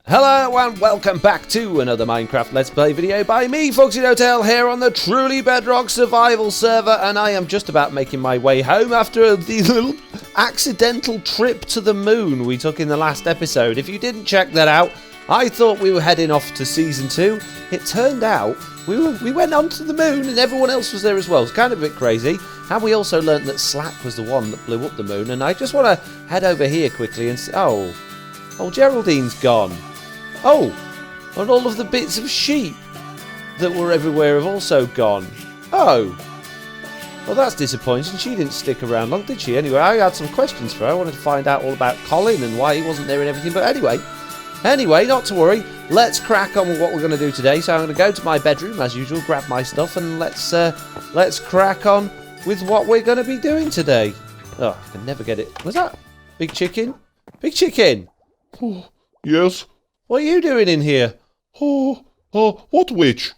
Hello and welcome back to another Minecraft Let's Play video by me, FoxyNoTail, here on the Truly Bedrock survival server, and I am just about making my way home after the little accidental trip to the moon we took in the last episode. If you didn't check that out, I thought we were heading off to Season 2. It turned out we went onto the moon and everyone else was there as well. It's kind of a bit crazy. And we also learnt that Slack was the one that blew up the moon, and I just want to head over here quickly and see... Oh, Geraldine's gone. Oh, and all of the bits of sheep that were everywhere have also gone. Oh, well, that's disappointing. She didn't stick around long, did she? Anyway, I had some questions for her. I wanted to find out all about Colin and why he wasn't there and everything. But anyway, not to worry. Let's crack on with what we're going to do today. So I'm going to go to my bedroom as usual, grab my stuff, and let's crack on with what we're going to be doing today. Oh, I can never get it. Was that Big Chicken? Big Chicken. Oh, yes. What are you doing in here? What witch?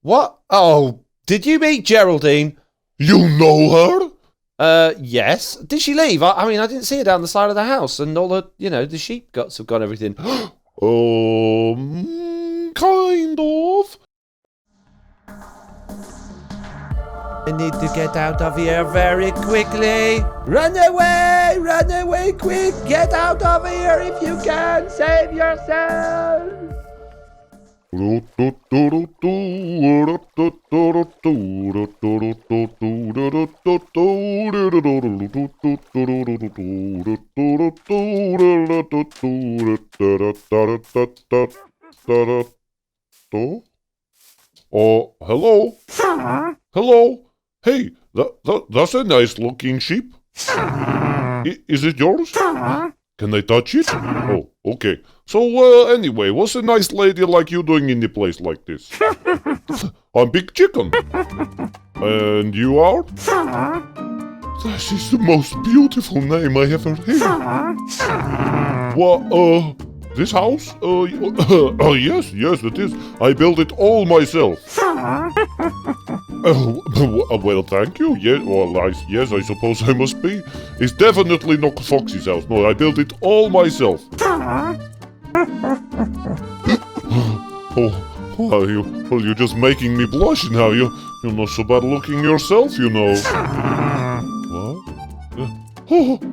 What? Oh, did you meet Geraldine? You know her? Yes. Did she leave? I mean, I didn't see her down the side of the house, and all the, the sheep guts have gone, everything. Kind of. I need to get out of here very quickly. Run away quick. Get out of here if you can. Save yourself. Hello? Hello? Hey, that's a nice looking sheep. Is it yours? Can I touch it? Oh, okay. So, anyway, what's a nice lady like you doing in a place like this? I'm Big Chicken. And you are? This is the most beautiful name I ever heard. What, this house? Yes, it is. I built it all myself. Well, thank you. Yes, I suppose I must be. It's definitely not Foxy's house. No, I built it all myself. You're just making me blush now. You're not so bad looking yourself, you know. What?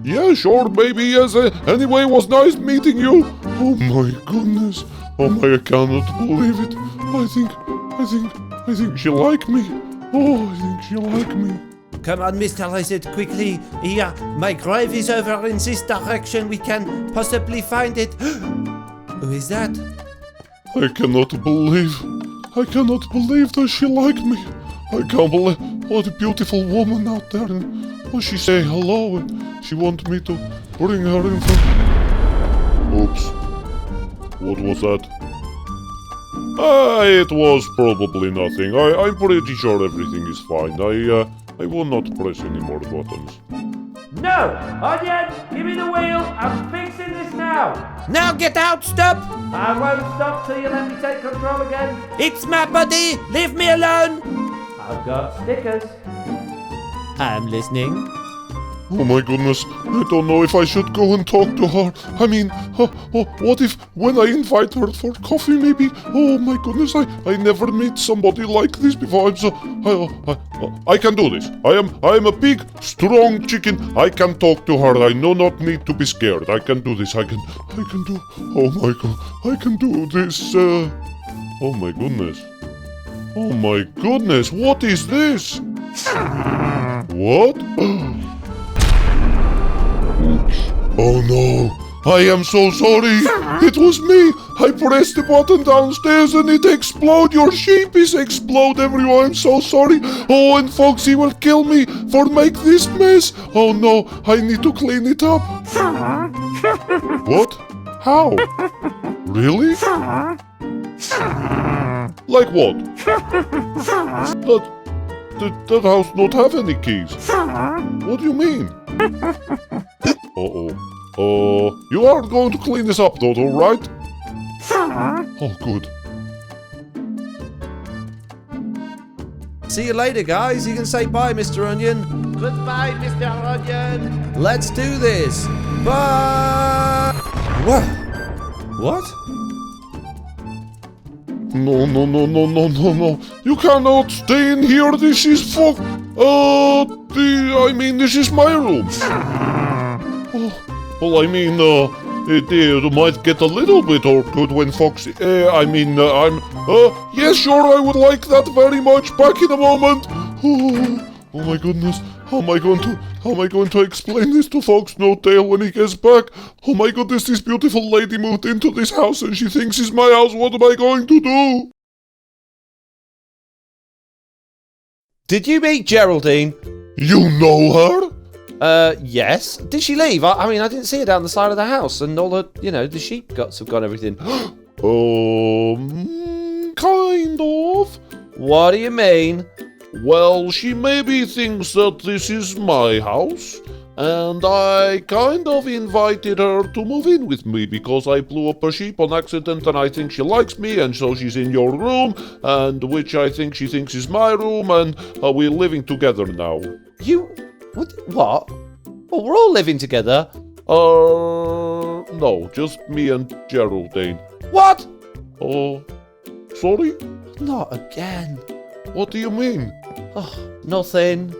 Yeah, sure, maybe, yes. Anyway, it was nice meeting you. Oh my goodness. I cannot believe it. I think she liked me. Oh, I think she liked me. Come on, Mr. Lizard, quickly. Here, my grave is over in this direction. We can possibly find it. Who is that? I cannot believe that she liked me. I can't believe what a beautiful woman out there. And she say hello and she want me to bring her in for... Oops. What was that? It was probably nothing. I'm pretty sure everything is fine. I will not press any more buttons. No! Onion, give me the wheel! I'm fixing this now! Now get out, stop! I won't stop till you let me take control again. It's my body! Leave me alone! I've got stickers. I'm listening. Oh my goodness, I don't know if I should go and talk to her. I mean, what if when I invite her for coffee maybe? Oh my goodness, I never met somebody like this before. I can do this. I am a big, strong chicken. I can talk to her. I do not need to be scared. I can do this. I can do. Oh my god, I can do this. Oh my goodness. Oh my goodness, what is this? What? Oh no, I am so sorry. It was me. I pressed the button downstairs and it exploded. Your sheep is explode everywhere. I'm so sorry. Oh, and Foxy will kill me for make this mess. Oh no, I need to clean it up. What? How? Really? Like what? That house not have any keys. What do you mean? You are going to clean this up though, alright? Oh, good. See you later, guys. You can say bye, Mr. Onion. Goodbye, Mr. Onion. Let's do this. Bye. Whoa. What? No, no, no, no, no, no, no. You cannot stay in here. This is this is my room. Oh, well, I mean, it might get a little bit awkward when Foxy, yes, sure, I would like that very much. Back in a moment. Oh my goodness. How am I going to explain this to FoxyNoTail when he gets back? Oh my goodness, this beautiful lady moved into this house and she thinks it's my house. What am I going to do? Did you meet Geraldine? You know her? Yes. Did she leave? I mean, I didn't see her down the side of the house, and all the, the sheep guts have gone everything. Kind of. What do you mean? Well, she maybe thinks that this is my house, and I kind of invited her to move in with me because I blew up a sheep on accident and I think she likes me, and so she's in your room, and which I think she thinks is my room, and we're living together now. What? Well, we're all living together. No, just me and Geraldine. What? Oh, sorry? Not again. What do you mean? Oh, nothing.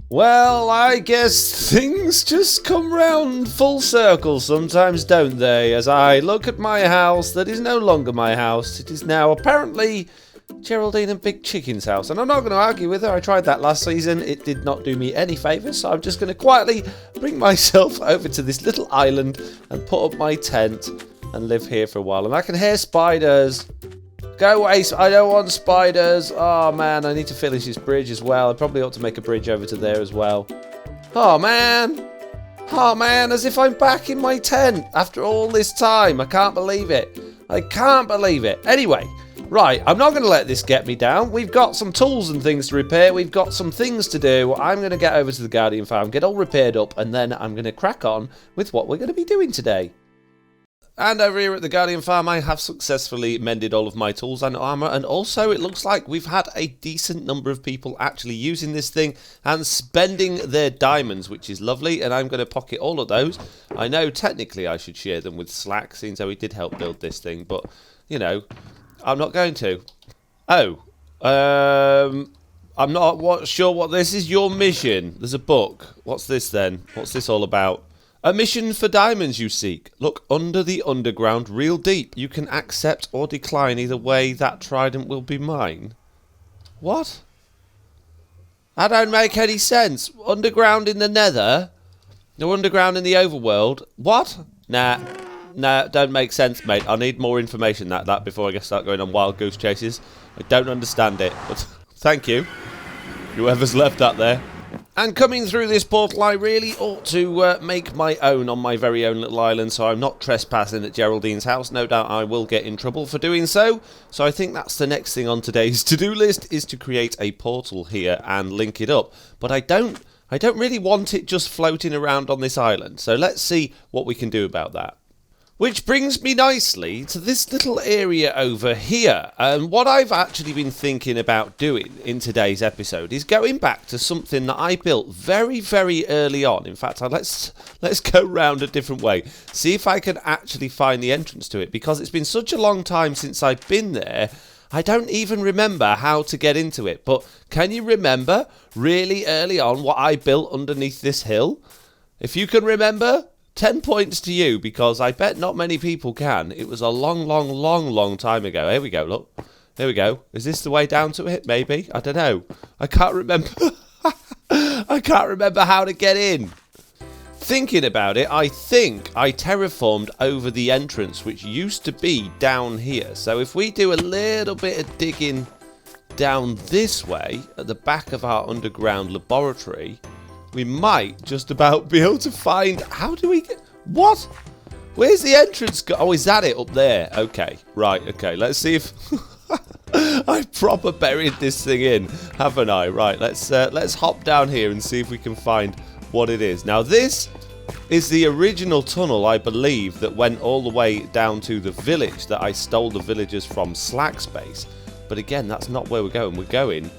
Well, I guess things just come round full circle sometimes, don't they? As I look at my house that is no longer my house. It is now apparently Geraldine and Big Chicken's house. And I'm not going to argue with her. I tried that last season. It did not do me any favours. So I'm just going to quietly bring myself over to this little island and put up my tent and live here for a while. And I can hear spiders. Go away, I don't want spiders. Oh man, I need to finish this bridge as well. I probably ought to make a bridge over to there as well. Oh man. Oh man, as if I'm back in my tent after all this time. I can't believe it. I can't believe it. Anyway, right, I'm not going to let this get me down. We've got some tools and things to repair. We've got some things to do. I'm going to get over to the Guardian farm, get all repaired up, and then I'm going to crack on with what we're going to be doing today. And over here at the Guardian farm, I have successfully mended all of my tools and armour, and also it looks like we've had a decent number of people actually using this thing and spending their diamonds, which is lovely, and I'm going to pocket all of those. I know technically I should share them with Slack, since he did help build this thing, but, I'm not going to. I'm not sure what this is. Your mission. There's a book. What's this then? What's this all about? A mission for diamonds you seek. Look under the underground real deep. You can accept or decline either way. That trident will be mine. What? That don't make any sense. Underground in the nether? No, underground in the overworld? What? Nah, don't make sense, mate. I need more information than that before I start going on wild goose chases. I don't understand it, but thank you. Whoever's left that there. And coming through this portal, I really ought to make my own on my very own little island, so I'm not trespassing at Geraldine's house. No doubt I will get in trouble for doing so. So I think that's the next thing on today's to-do list, is to create a portal here and link it up. But I don't really want it just floating around on this island. So let's see what we can do about that. Which brings me nicely to this little area over here. And what I've actually been thinking about doing in today's episode is going back to something that I built very, very early on. In fact, let's go round a different way. See if I can actually find the entrance to it, because it's been such a long time since I've been there. I don't even remember how to get into it. But can you remember really early on what I built underneath this hill? If you can remember, 10 points to you, because I bet not many people can. It was a long time ago. Here we go, look. Here we go. Is this the way down to it? Maybe. I don't know. I can't remember. I can't remember how to get in. Thinking about it, I think I terraformed over the entrance, which used to be down here. So if we do a little bit of digging down this way, at the back of our underground laboratory, we might just about be able to find... How do we get... What? Where's the entrance go? Oh, is that it up there? Okay, right, okay. Let's see if... I've proper buried this thing in, haven't I? Right, let's hop down here and see if we can find what it is. Now, this is the original tunnel, I believe, that went all the way down to the village that I stole the villagers from Slack's base. But again, that's not where we're going. We're going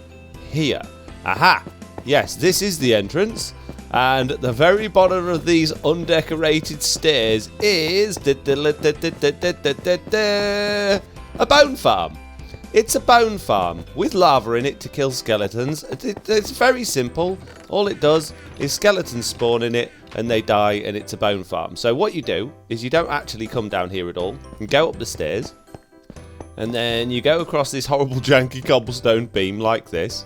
here. Aha! Yes, this is the entrance, And at the very bottom of these undecorated stairs is a bone farm. It's a bone farm with lava in it to kill skeletons. It's very simple. All it does is skeletons spawn in it and they die, and it's a bone farm. So what you do is you don't actually come down here at all. You go up the stairs and then you go across this horrible janky cobblestone beam like this.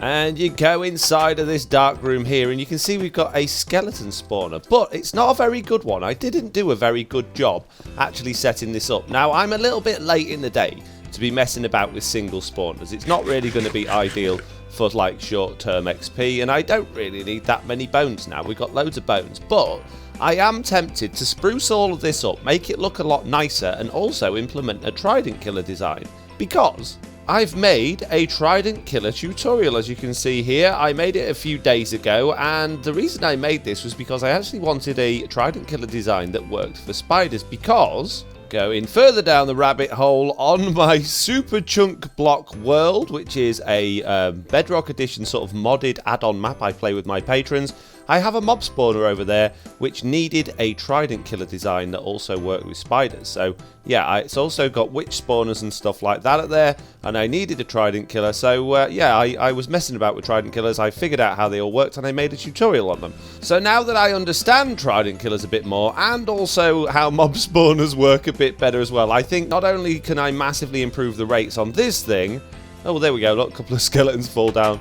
And you go inside of this dark room here, and you can see we've got a skeleton spawner, but it's not a very good one. I didn't do a very good job actually setting this up. Now, I'm a little bit late in the day to be messing about with single spawners. It's not really going to be ideal for like short-term XP, and I don't really need that many bones now. We've got loads of bones, but I am tempted to spruce all of this up, make it look a lot nicer, and also implement a Trident killer design, because I've made a Trident killer tutorial. As you can see here, I made it a few days ago, and the reason I made this was because I actually wanted a Trident killer design that worked for spiders, because going further down the rabbit hole on my super chunk block world, which is a Bedrock edition sort of modded add-on map I play with my patrons, I have a mob spawner over there which needed a Trident killer design that also worked with spiders. So yeah, it's also got witch spawners and stuff like that up there, and I needed a Trident killer. So yeah, I was messing about with Trident killers. I figured out how they all worked and I made a tutorial on them. So now that I understand Trident killers a bit more, and also how mob spawners work a bit better as well, I think not only can I massively improve the rates on this thing, oh there we go, look, a couple of skeletons fall down,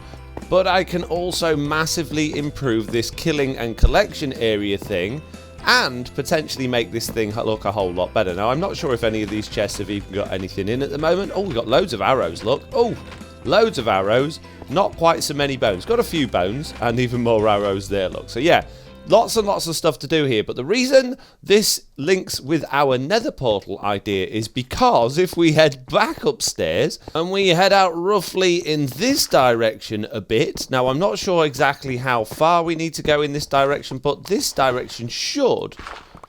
but I can also massively improve this killing and collection area thing, and potentially make this thing look a whole lot better. Now, I'm not sure if any of these chests have even got anything in at the moment. Oh, we've got loads of arrows, look. Oh, loads of arrows. Not quite so many bones. Got a few bones, and even more arrows there, look. So yeah, lots and lots of stuff to do here, but the reason this links with our nether portal idea is because if we head back upstairs and we head out roughly in this direction a bit, now I'm not sure exactly how far we need to go in this direction, but this direction should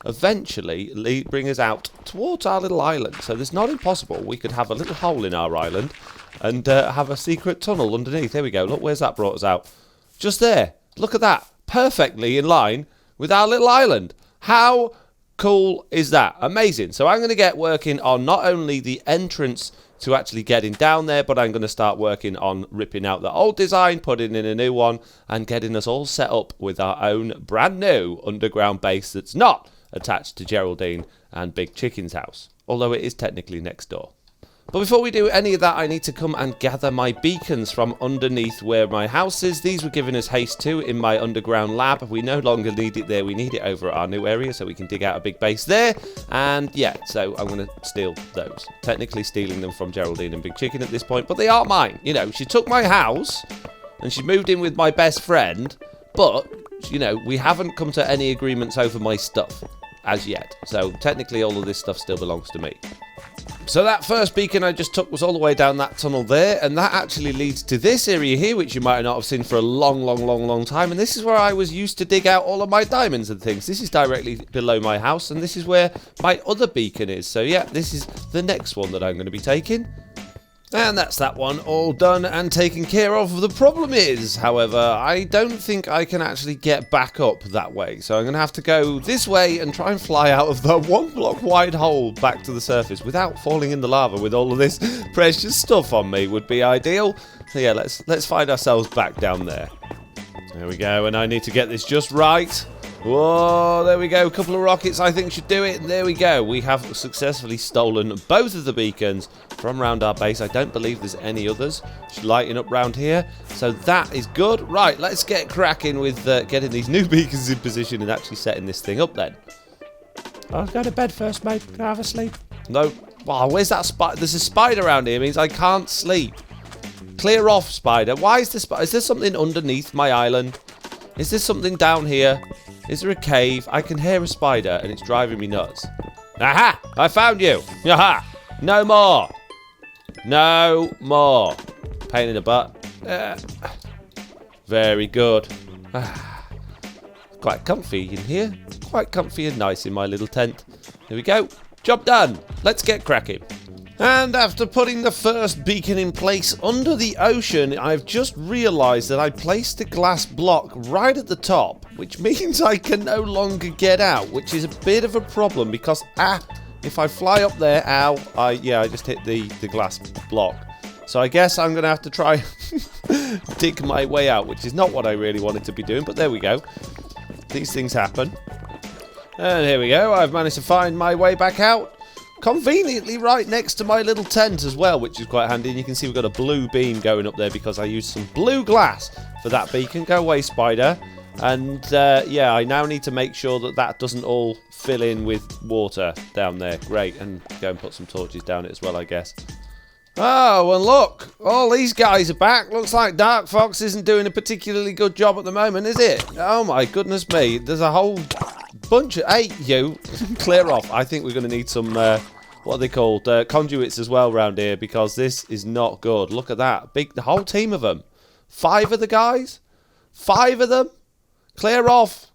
eventually bring us out towards our little island. So it's not impossible we could have a little hole in our island and have a secret tunnel underneath. There we go, look, where's that brought us out? Just there, look at that. Perfectly in line with our little island. How cool is that? Amazing. So I'm going to get working on not only the entrance to actually getting down there, but I'm going to start working on ripping out the old design, putting in a new one, and getting us all set up with our own brand new underground base that's not attached to Geraldine and Big Chicken's house, although it is technically next door. But before we do any of that, I need to come and gather my beacons from underneath where my house is. These were giving us haste 2 in my underground lab. We no longer need it there. We need it over at our new area so we can dig out a big base there. And yeah, so I'm going to steal those. Technically stealing them from Geraldine and Big Chicken at this point, but they aren't mine. You know, she took my house and she moved in with my best friend, but, you know, we haven't come to any agreements over my stuff as yet. So technically all of this stuff still belongs to me. So that first beacon I just took was all the way down that tunnel there, and that actually leads to this area here, which you might not have seen for a long time, and this is where I was used to dig out all of my diamonds and things. This is directly below my house, and this is where my other beacon is. So yeah, this is the next one that I'm going to be taking. And that's that one all done and taken care of. The problem is, however, I don't think I can actually get back up that way. So I'm going to have to go this way and try and fly out of the 1 block wide hole back to the surface without falling in the lava with all of this precious stuff on me would be ideal. So yeah, let's find ourselves back down there. There we go, and I need to get this just right. Whoa, there we go. A couple of rockets I think should do it. And there we go. We have successfully stolen both of the beacons from around our base. I don't believe there's any others lighting up round here. So that is good. Right, let's get cracking with getting these new beacons in position and actually setting this thing up then. I'll go to bed first, mate. Can I have a sleep? No. Wow, where's that spider? There's a spider around here. It means I can't sleep. Clear off, spider. Why is this spider? Is there something underneath my island? Is there something down here? Is there a cave? I can hear a spider and it's driving me nuts. Aha! I found you! Aha! No more! No more! Pain in the butt. Very good. Quite comfy in here. Quite comfy and nice in my little tent. There we go. Job done. Let's get cracking. And after putting the first beacon in place under the ocean, I've just realised that I placed a glass block right at the top. which means I can no longer get out, which is a bit of a problem because, if I fly up there, I just hit the glass block. So I guess I'm going to have to try dig my way out, which is not what I really wanted to be doing, but there we go. These things happen. And here we go. I've managed to find my way back out. Conveniently right next to my little tent as well, which is quite handy. And you can see we've got a blue beam going up there because I used some blue glass for that beacon. Go away, spider. And yeah, I now need to make sure that that doesn't all fill in with water down there. Great. And go and put some torches down it as well, I guess. Oh, and look, all these guys are back. Looks like Dark Fox isn't doing a particularly good job at the moment, is it? Oh my goodness me, there's a whole bunch of... Hey, you, clear off. I think we're going to need some, what are they called? Conduits as well around here, because this is not good. Look at that, the whole team of them. 5 of the guys? 5 of them? Clear off.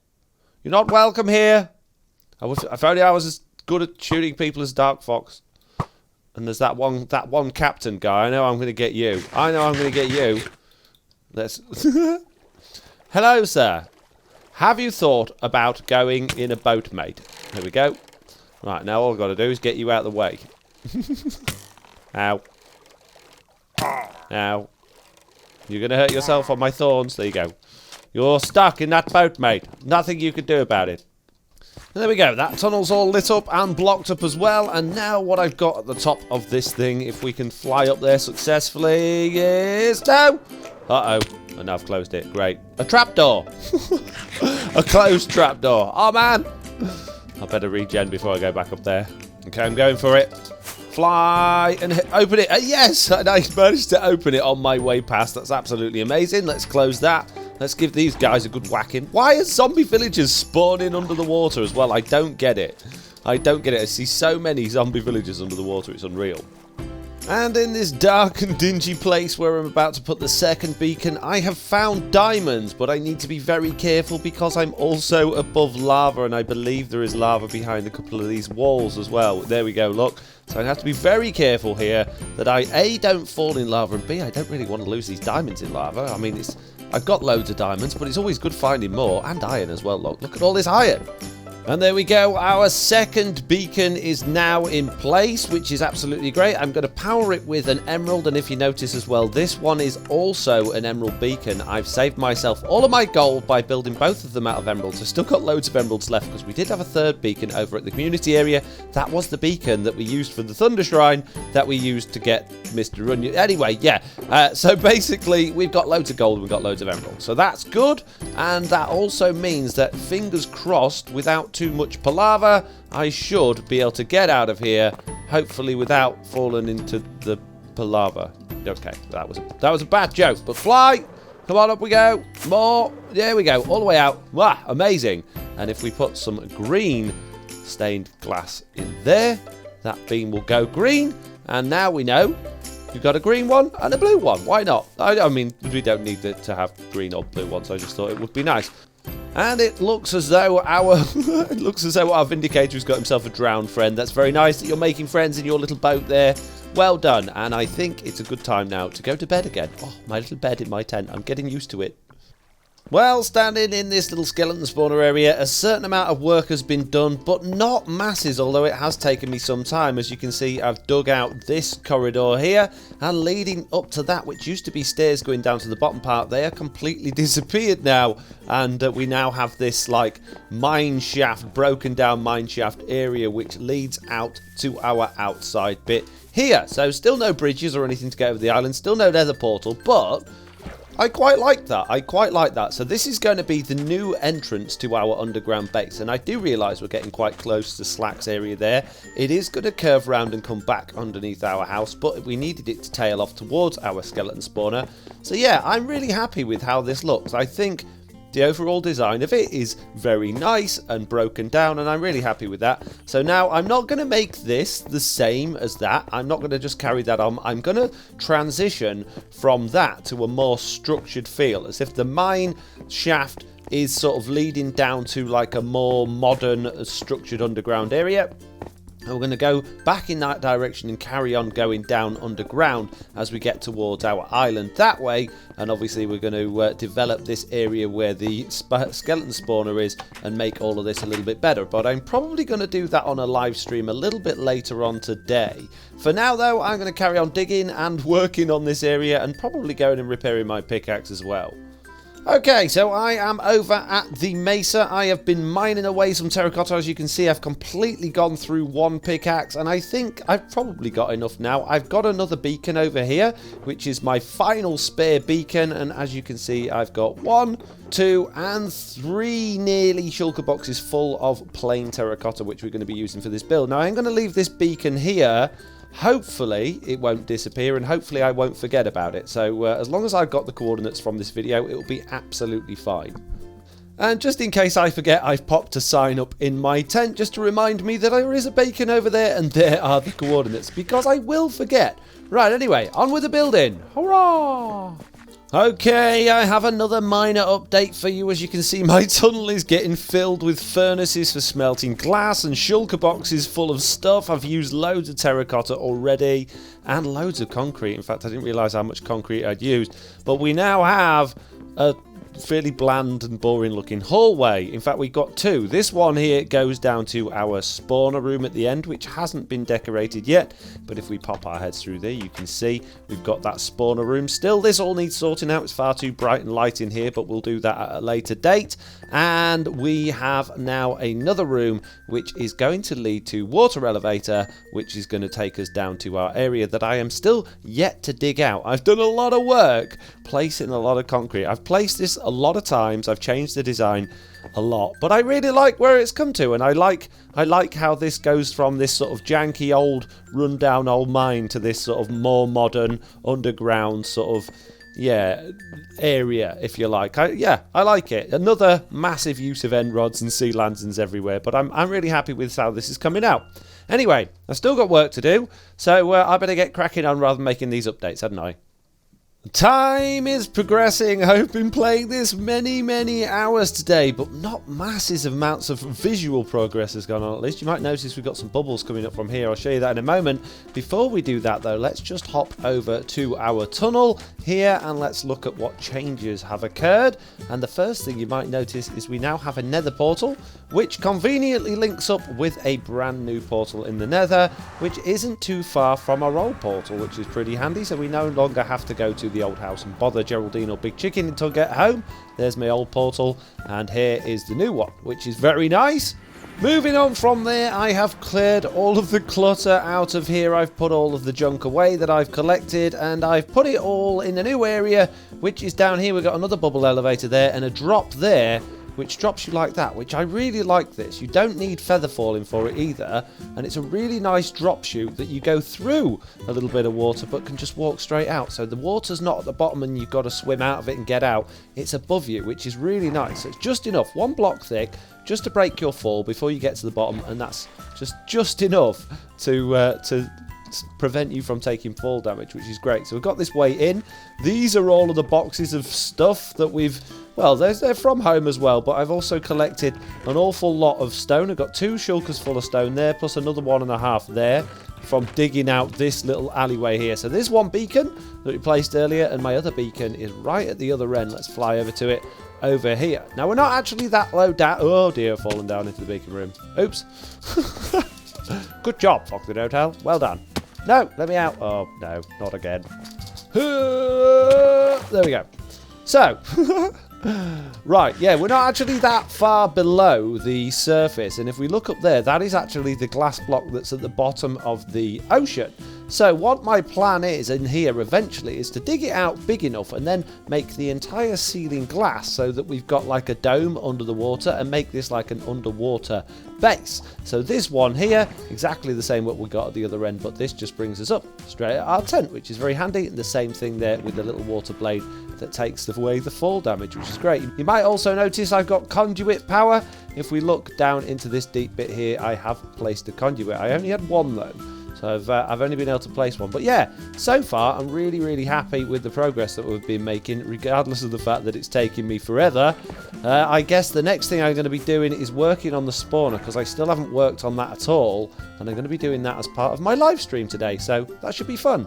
You're not welcome here. If only I was as good at shooting people as Dark Fox. And there's that one captain guy. I know I'm going to get you. I know I'm going to get you. Let's... Hello, sir. Have you thought about going in a boat, mate? Here we go. Right, now all I've got to do is get you out of the way. Ow. Ow. You're going to hurt yourself on my thorns. There you go. You're stuck in that boat, mate. Nothing you can do about it. There we go, that tunnel's all lit up and blocked up as well, and now what I've got at the top of this thing, if we can fly up there successfully, is... No! Uh-oh, and I've closed it, great. A trapdoor! A closed trapdoor, oh man! I better regen before I go back up there. Okay, I'm going for it. Fly and open it, yes! And I managed to open it on my way past, that's absolutely amazing. Let's close that. Let's give these guys a good whacking. Why are zombie villagers spawning under the water as well? I don't get it. I don't get it. I see so many zombie villagers under the water. It's unreal. And in this dark and dingy place where I'm about to put the second beacon, I have found diamonds, but I need to be very careful because I'm also above lava, and I believe there is lava behind a couple of these walls as well. There we go, look. So I have to be very careful here that I, A, don't fall in lava, and B, I don't really want to lose these diamonds in lava. I mean, I've got loads of diamonds, but it's always good finding more, and iron as well. Look at all this iron. And there we go, our second beacon is now in place, which is absolutely great. I'm going to power it with an emerald, and if you notice as well, this one is also an emerald beacon. I've saved myself all of my gold by building both of them out of emeralds. I've still got loads of emeralds left because we did have a third beacon over at the community area. That was the beacon that we used for the Thunder Shrine that we used to get Mr. Runyon. Anyway, yeah, so basically we've got loads of gold, we've got loads of emeralds. So that's good, and that also means that, fingers crossed, without too much palaver, I should be able to get out of here, hopefully without falling into the palaver. Okay, that was a bad joke, but fly! Come on, up we go. More. There we go, all the way out. Wow, amazing. And if we put some green stained glass in there, that beam will go green. And now we know we've got a green one and a blue one. Why not? I mean, we don't need it to have green or blue ones. I just thought it would be nice. And it looks as though our Vindicator's got himself a drowned friend. That's very nice that you're making friends in your little boat there. Well done. And I think it's a good time now to go to bed again. Oh, my little bed in my tent. I'm getting used to it. Well, standing in this little skeleton spawner area, a certain amount of work has been done, but not masses, although it has taken me some time. As you can see, I've dug out this corridor here, and leading up to that, which used to be stairs going down to the bottom part, they are completely disappeared now, and we now have this, like, mine shaft, broken down mine shaft area, which leads out to our outside bit here. So still no bridges or anything to get over the island, still no nether portal, but I quite like that. I quite like that. So this is going to be the new entrance to our underground base. And I do realise we're getting quite close to Slack's area there. It is going to curve round and come back underneath our house, but we needed it to tail off towards our skeleton spawner. So yeah, I'm really happy with how this looks. I think the overall design of it is very nice and broken down, and I'm really happy with that. So now I'm not going to make this the same as that. I'm not going to just carry that on. I'm going to transition from that to a more structured feel, as if the mine shaft is sort of leading down to like a more modern structured underground area. And we're going to go back in that direction and carry on going down underground as we get towards our island that way. And obviously we're going to develop this area where the skeleton spawner is and make all of this a little bit better. But I'm probably going to do that on a live stream a little bit later on today. For now though, I'm going to carry on digging and working on this area and probably going and repairing my pickaxe as well. Okay, so I am over at the mesa. I have been mining away some terracotta. As you can see, I've completely gone through one pickaxe, and I think I've probably got enough now. I've got another beacon over here, which is my final spare beacon, and as you can see, I've got 1, 2, and 3 nearly shulker boxes full of plain terracotta, which we're going to be using for this build. Now, I'm going to leave this beacon here. Hopefully it won't disappear, and hopefully I won't forget about it. So as long as I've got the coordinates from this video, it will be absolutely fine. And just in case I forget, I've popped a sign up in my tent just to remind me that there is a beacon over there and there are the coordinates, because I will forget. Right, anyway, on with the building. Hurrah! Okay, I have another minor update for you. As you can see, my tunnel is getting filled with furnaces for smelting glass and shulker boxes full of stuff. I've used loads of terracotta already and loads of concrete. In fact, I didn't realise how much concrete I'd used. But we now have a fairly bland and boring looking hallway. In fact, we've got 2. This one here goes down to our spawner room at the end, which hasn't been decorated yet, but if we pop our heads through there, you can see we've got that spawner room still. This all needs sorting out. It's far too bright and light in here, but we'll do that at a later date. And we have now another room which is going to lead to water elevator, which is going to take us down to our area that I am still yet to dig out. I've done a lot of work placing a lot of concrete. I've placed this a lot of times. I've changed the design a lot, but I really like where it's come to, and I like how this goes from this sort of janky old rundown old mine to this sort of more modern underground sort of area, if you like. I like it. Another massive use of end rods and sea lanterns everywhere, but I'm really happy with how this is coming out. Anyway, I've still got work to do, so I better get cracking on rather than making these updates, hadn't I? Time is progressing. I've been playing this many hours today, but not massive amounts of visual progress has gone on. At least you might notice we've got some bubbles coming up from here. I'll show you that in a moment. Before we do that though, let's just hop over to our tunnel here and let's look at what changes have occurred. And the first thing you might notice is we now have a nether portal, which conveniently links up with a brand new portal in the nether, which isn't too far from our old portal, which is pretty handy. So we no longer have to go to the old house and bother Geraldine or Big Chicken until get home. There's my old portal, and here is the new one, which is very nice. Moving on from there, I have cleared all of the clutter out of here. I've put all of the junk away that I've collected, and I've put it all in a new area, which is down here. We've got another bubble elevator there and a drop there, which drops you like that, which I really like this. You don't need feather falling for it either, and it's a really nice drop chute that you go through a little bit of water but can just walk straight out. So the water's not at the bottom and you've got to swim out of it and get out. It's above you, which is really nice. It's just enough, 1 block thick, just to break your fall before you get to the bottom, and that's just enough to prevent you from taking fall damage, which is great. So we've got this way in. These are all of the boxes of stuff that we've... Well, they're from home as well, but I've also collected an awful lot of stone. I've got 2 shulkers full of stone there, plus another 1.5 there from digging out this little alleyway here. So there's one beacon that we placed earlier, and my other beacon is right at the other end. Let's fly over to it over here. Now, we're not actually that low down. Oh, dear, fallen down into the beacon room. Oops. Good job, FoxyNoTail. Well done. No, let me out. Oh, no, not again. There we go. So... Right, yeah, we're not actually that far below the surface, and if we look up there, that is actually the glass block that's at the bottom of the ocean. So what my plan is in here eventually is to dig it out big enough and then make the entire ceiling glass so that we've got like a dome under the water and make this like an underwater base. So this one here, exactly the same what we got at the other end, but this just brings us up straight at our tent, which is very handy. And the same thing there with the little water blade that takes away the fall damage, which is great. You might also notice I've got conduit power. If we look down into this deep bit here, I have placed a conduit. I only had 1 though. So So I've only been able to place one. But yeah, so far I'm really, really happy with the progress that we've been making, regardless of the fact that it's taking me forever. I guess the next thing I'm going to be doing is working on the spawner, because I still haven't worked on that at all. And I'm going to be doing that as part of my live stream today. So that should be fun.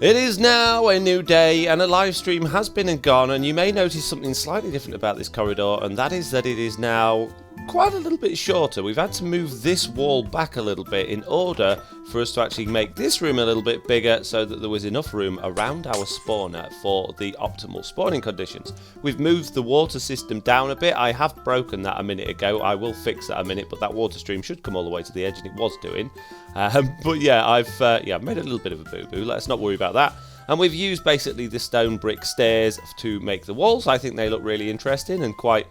It is now a new day, and a live stream has been and gone, and you may notice something slightly different about this corridor, and that is that it is now quite a little bit shorter. We've had to move this wall back a little bit in order for us to actually make this room a little bit bigger, so that there was enough room around our spawner for the optimal spawning conditions. We've moved the water system down a bit. I have broken that a minute ago. I will fix that a minute, but that water stream should come all the way to the edge, and it was doing. But yeah, I've made a little bit of a boo-boo. Let's not worry about that. And we've used basically the stone brick stairs to make the walls. I think they look really interesting and quite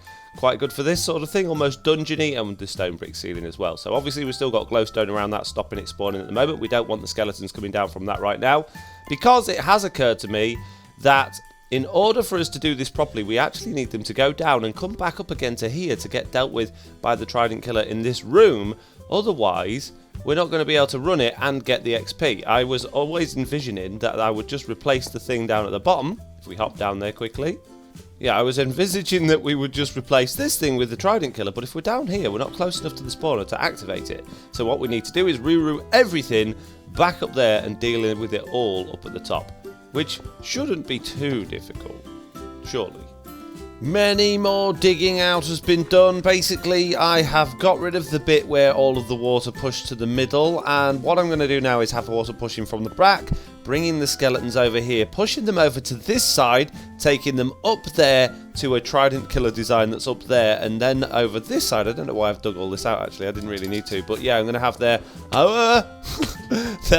good for this sort of thing, almost dungeony, and the stone brick ceiling as well. So obviously we've still got glowstone around that, stopping it spawning at the moment. We don't want the skeletons coming down from that right now, because it has occurred to me that in order for us to do this properly, we actually need them to go down and come back up again to here to get dealt with by the Trident killer in this room. Otherwise, we're not going to be able to run it and get the XP. I was always envisioning that I would just replace the thing down at the bottom. If we hop down there quickly. Yeah, I was envisaging that we would just replace this thing with the Trident killer, but if we're down here, we're not close enough to the spawner to activate it. So what we need to do is reroute everything back up there and deal with it all up at the top, which shouldn't be too difficult, surely. Many more digging out has been done. Basically, I have got rid of the bit where all of the water pushed to the middle, and what I'm going to do now is have water pushing from the back, bringing the skeletons over here, pushing them over to this side, taking them up there to a Trident killer design that's up there, and then over this side. I don't know why I've dug all this out, actually. I didn't really need to, but yeah, I'm going to have their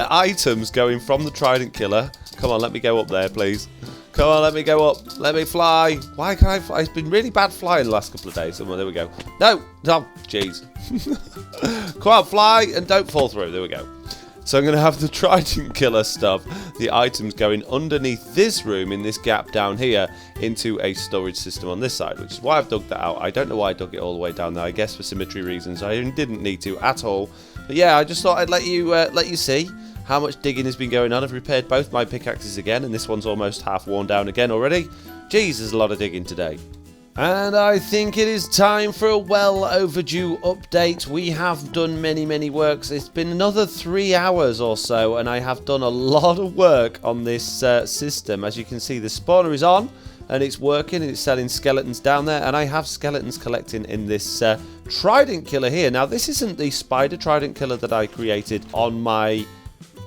items going from the Trident killer. Come on, let me go up there, please. Come on, let me go up. Let me fly. Why can't I fly? It's been really bad flying the last couple of days. Well, there we go. No, jeez. Come on, fly and don't fall through. There we go. So I'm going to have the Trident killer stuff, the items going underneath this room in this gap down here into a storage system on this side, which is why I've dug that out. I don't know why I dug it all the way down there. I guess for symmetry reasons. I didn't need to at all. But yeah, I just thought I'd let you see how much digging has been going on. I've repaired both my pickaxes again, and this one's almost half worn down again already. Jeez, there's a lot of digging today. And I think it is time for a well overdue update. We have done many works. It's been another 3 hours or so, and I have done a lot of work on this system. As you can see, the spawner is on, and it's working, and it's selling skeletons down there, and I have skeletons collecting in this Trident killer here. Now, this isn't the spider Trident killer that I created on my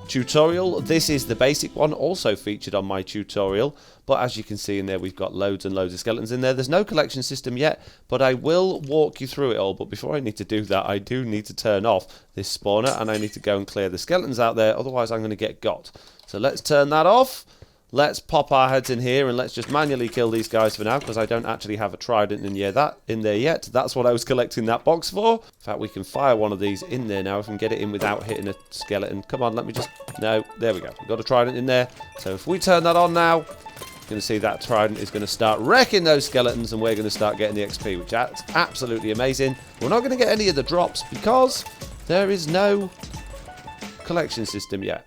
tutorial. This is the basic one, also featured on my tutorial, but as you can see in there, we've got loads and loads of skeletons in there. There's no collection system yet, but I will walk you through it all. But before I need to do that, I do need to turn off this spawner, and I need to go and clear the skeletons out there, otherwise I'm going to get got. So let's turn that off. Let's pop our heads in here, and let's just manually kill these guys for now, because I don't actually have a Trident in there yet. That's what I was collecting that box for. In fact, we can fire one of these in there now if we can get it in without hitting a skeleton. Come on, let me just... No, there we go. We've got a Trident in there. So if we turn that on now, you're going to see that Trident is going to start wrecking those skeletons, and we're going to start getting the XP, which is absolutely amazing. We're not going to get any of the drops because there is no collection system yet.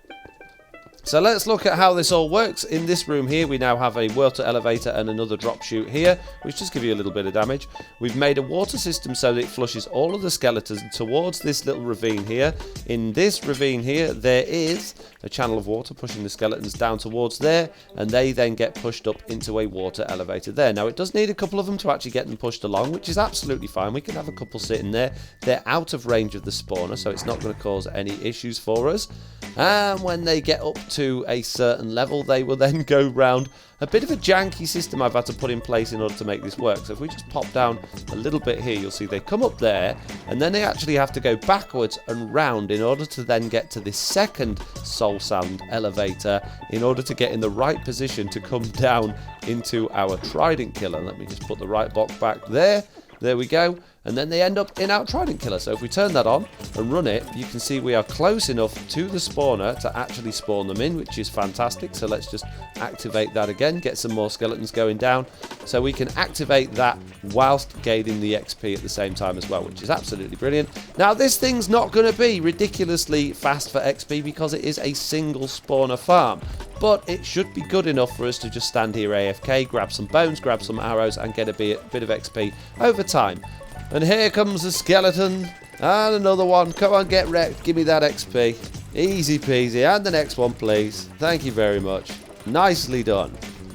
So let's look at how this all works. In this room here, we now have a water elevator and another drop chute here, which just give you a little bit of damage. We've made a water system so that it flushes all of the skeletons towards this little ravine here. In this ravine here, there is a channel of water pushing the skeletons down towards there, and they then get pushed up into a water elevator there. Now, it does need a couple of them to actually get them pushed along, which is absolutely fine. We can have a couple sitting there. They're out of range of the spawner, so it's not going to cause any issues for us. And when they get up to a certain level, they will then go round a bit of a janky system I've had to put in place in order to make this work. So if we just pop down a little bit here, you'll see they come up there, and then they actually have to go backwards and round in order to then get to this second soul sand elevator in order to get in the right position to come down into our Trident killer. Let me just put the right block back there. There we go. and then they end up in our Trident killer. So if we turn that on and run it, you can see we are close enough to the spawner to actually spawn them in, which is fantastic. So let's just activate that again, get some more skeletons going down, so we can activate that whilst gaining the XP at the same time as well, which is absolutely brilliant. Now this thing's not going to be ridiculously fast for XP because it is a single spawner farm, but it should be good enough for us to just stand here AFK, grab some bones, grab some arrows, and get a bit of XP over time. And here comes a skeleton, and another one. Come on, get wrecked, give me that XP. Easy peasy, and the next one please. Thank you very much. Nicely done.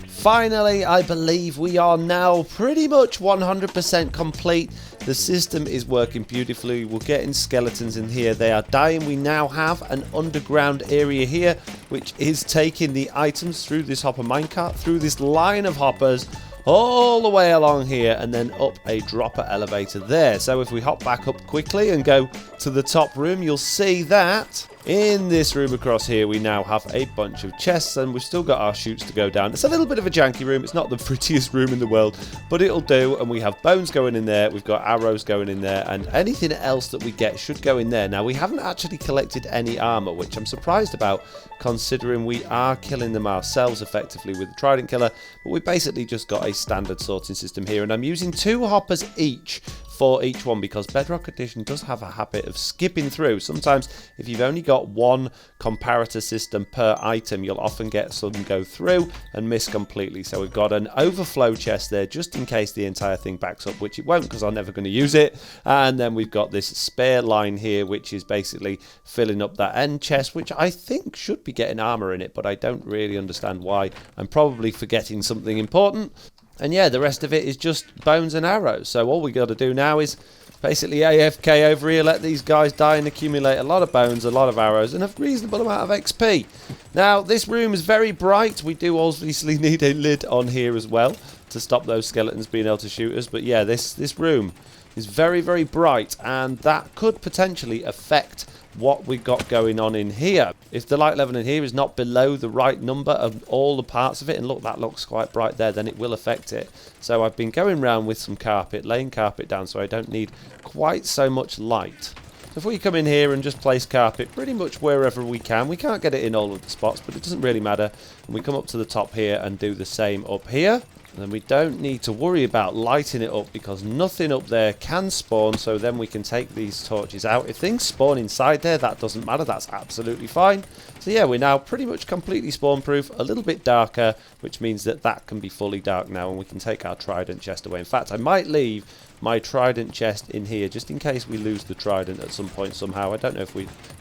Finally, I believe we are now pretty much 100% complete. The system is working beautifully. We're getting skeletons in here. They are dying. We now have an underground area here, which is taking the items through this hopper minecart, through this line of hoppers, all the way along here, and then up a dropper elevator there. So if we hop back up quickly and go to the top room, you'll see that in this room across here we now have a bunch of chests, and we've still got our chutes to go down. It's a little bit of a janky room. It's not the prettiest room in the world, but it'll do. And we have bones going in there, we've got arrows going in there, and anything else that we get should go in there. Now we haven't actually collected any armor, which I'm surprised about, considering we are killing them ourselves effectively with the Trident killer. But we basically just got a standard sorting system here, and I'm using 2 hoppers each for each one, because Bedrock Edition does have a habit of skipping through. Sometimes if you've only got one comparator system per item, you'll often get some go through and miss completely. So we've got an overflow chest there just in case the entire thing backs up, which it won't because I'm never going to use it. And then we've got this spare line here, which is basically filling up that end chest, which I think should be getting armor in it, but I don't really understand why. I'm probably forgetting something important. And yeah, the rest of it is just bones and arrows. So all we got to do now is basically AFK over here, let these guys die and accumulate a lot of bones, a lot of arrows, and a reasonable amount of XP. Now, this room is very bright. We do obviously need a lid on here as well to stop those skeletons being able to shoot us. But yeah, this room is very, very bright, and that could potentially affect what we've got going on in here. If the light level in here is not below the right number of all the parts of it, and look, that looks quite bright there, then it will affect it. So I've been going around with some carpet, laying carpet down so I don't need quite so much light. So if we come in here and just place carpet pretty much wherever we can, we can't get it in all of the spots, but it doesn't really matter. And we come up to the top here and do the same up here. And then we don't need to worry about lighting it up because nothing up there can spawn, so then we can take these torches out. If things spawn inside there, that doesn't matter, that's absolutely fine. So yeah, we're now pretty much completely spawn proof, a little bit darker, which means that that can be fully dark now, and we can take our Trident chest away. In fact, I might leave my Trident chest in here just in case we lose the Trident at some point somehow. I don't know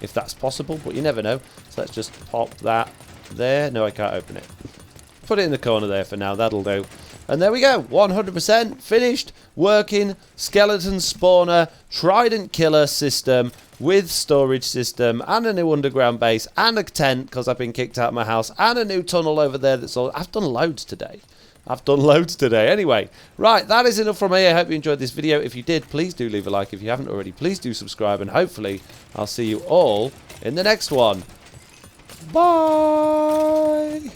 if that's possible, but you never know. So let's just pop that there. No, I can't open it. Put it in the corner there for now, that'll do. And there we go, 100% finished, working, skeleton spawner, Trident killer system with storage system, and a new underground base, and a tent because I've been kicked out of my house, and a new tunnel over there that's all. I've done loads today. Anyway, right, that is enough from me. I hope you enjoyed this video. If you did, please do leave a like. If you haven't already, please do subscribe, and hopefully I'll see you all in the next one. Bye!